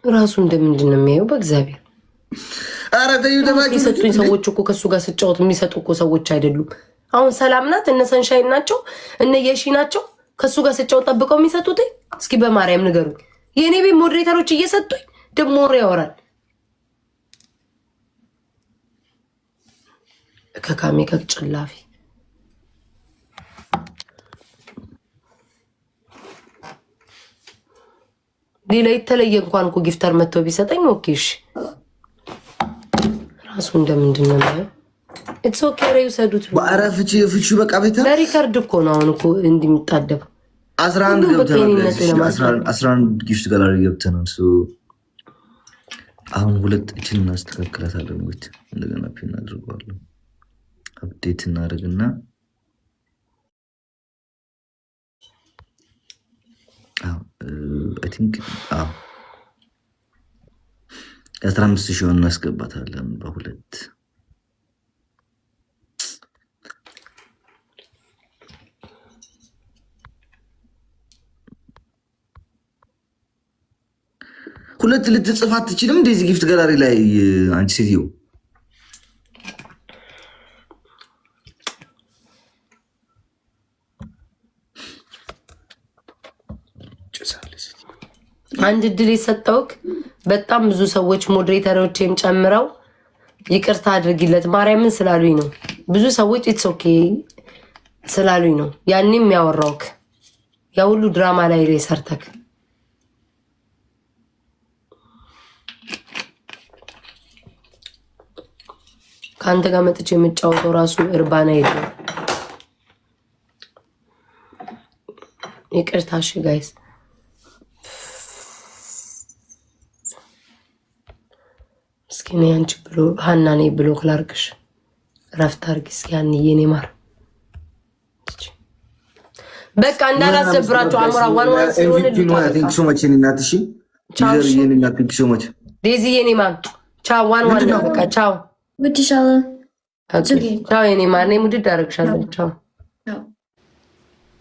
ራሱ እንደምንድን ነው የሚያየው? በእግዚአብሔር ኧረ ተይው ተባችሁ። የሰጡኝ ሰዎች እኮ ከሱ ጋር ስጫወት የሚሰጡ እኮ ሰዎች አይደሉም። አሁን ሰላም ናት፣ እነ ሰንሻይን ናቸው፣ እነ የሺ ናቸው። ከሱ ጋር ስጫወት ጠብቀው የሚሰጡት እስኪ በማርያም ንገሩኝ። የእኔ ቤት ሞዴሬተሮች እየሰጡኝ ደግሞ ወሬ ያወራል። ከካሜ ከጭላፊ ሌላ የተለየ እንኳን እኮ ጊፍተር መጥተው ቢሰጠኝ ኦኬ እሺ። ራሱ እንደምንድን ነው የሚያየው? ኢትስ ኦኬ ሬ ይሰዱት። ኧረ ፍቺ በቃ ቤታ ለሪከርድ እኮ ነው አሁን እኮ እንደሚጣደብ 11 ገብተናል። 11 ጊፍት ጋላሪ ገብተናል። አሁን ሁለት እችን እናስተካክላታለን። ወጥ እንደገና ፒን አድርጓለሁ። አፕዴት እናደርግና አይ ቲንክ 15,000 እናስገባታለን በሁለት ልትጽፍ አትችልም። እንደዚህ ጊፍት ጋላሪ ላይ አንቺ ሴትዮ አንድ እድል የሰጠውክ በጣም ብዙ ሰዎች ሞዴሬተሮችም ጨምረው ይቅርታ አድርጊለት ማርያምን ስላሉኝ ነው። ብዙ ሰዎች ኢትስ ኦኬ ስላሉኝ ነው። ያኔም ያወራውክ ያ ሁሉ ድራማ ላይ ሰርተክ ከአንተ ጋር መጥቼ የምጫወተው ራሱ እርባና የለም። ይቅርታ እሺ ጋይስ። እስኪ ነይ አንቺ ብሎ ሀና ነይ ብሎ ክላርክሽ ረፍት አድርጊ እስኪ አንዬ እኔ ማር በቃ እንዳላስደብራችሁ አሞራ ዋን ዋን ሲሆን ዴዚ የኔ ማር ቻው ዋን ዋን በቃ ቻው ወድሻለሁ። ቻው የኔ ማር እኔ ሙድድ አደረግሻለሁ። ቻው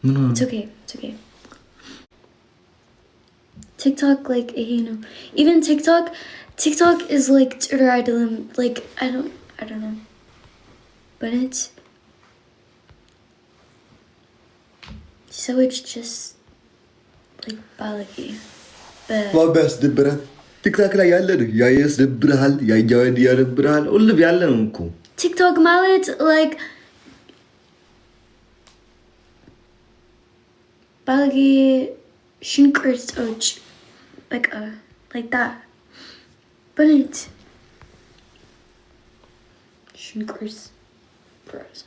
It's okay. TikTok, like, you know, even TikTok is like like I don't know, but it's just like balaki. But best the TikTok ላይ ያለ ነው ያየስ ደብረሃል ያያወድ ያደብረሃል ሁሉ ያለ ነው እኮ TikTok ማለት like balagi ሽንኩርቶች like that, but it's ሽንኩርት bros.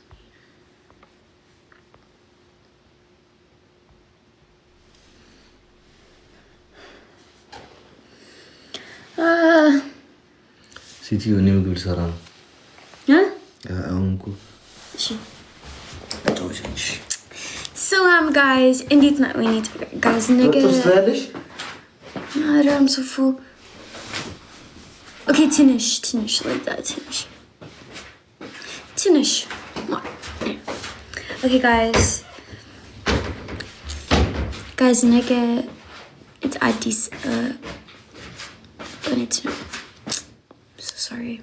ሲቲው ነው ምግብ ሰራ ነው አሁንኩ እሺ ሰላም guys እንዴት ነው we need guys ነገ I'm so full. Okay ትንሽ like that ትንሽ okay guys ነገ it's አዲስ but it's no. So sorry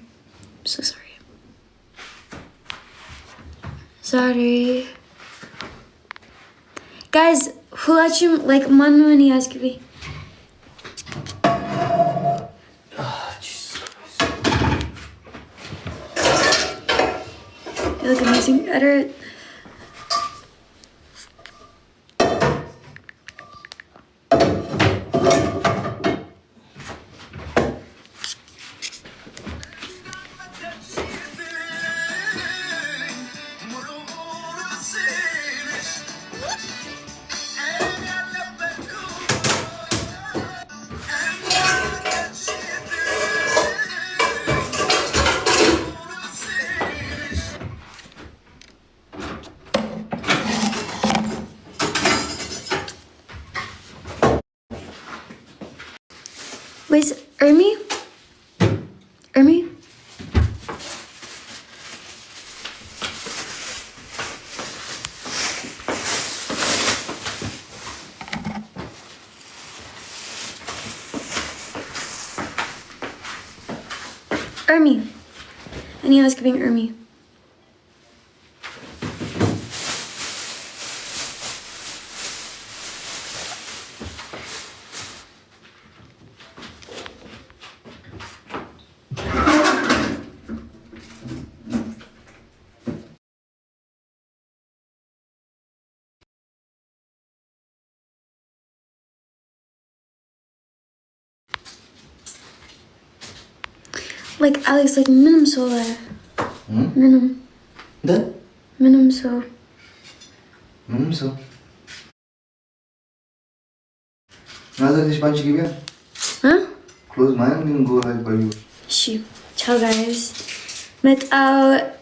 guys ሁላችሁም like ማንምን ያስገቢ you look amazing better Wait, Ermi? Ermi. And he was giving Ermi. Like Alex, like minimum so there. Minimum. That? Minimum so. So. Another dish bunch give you? Huh? Close mine and go like by you. Shoot. Ciao guys. Met out.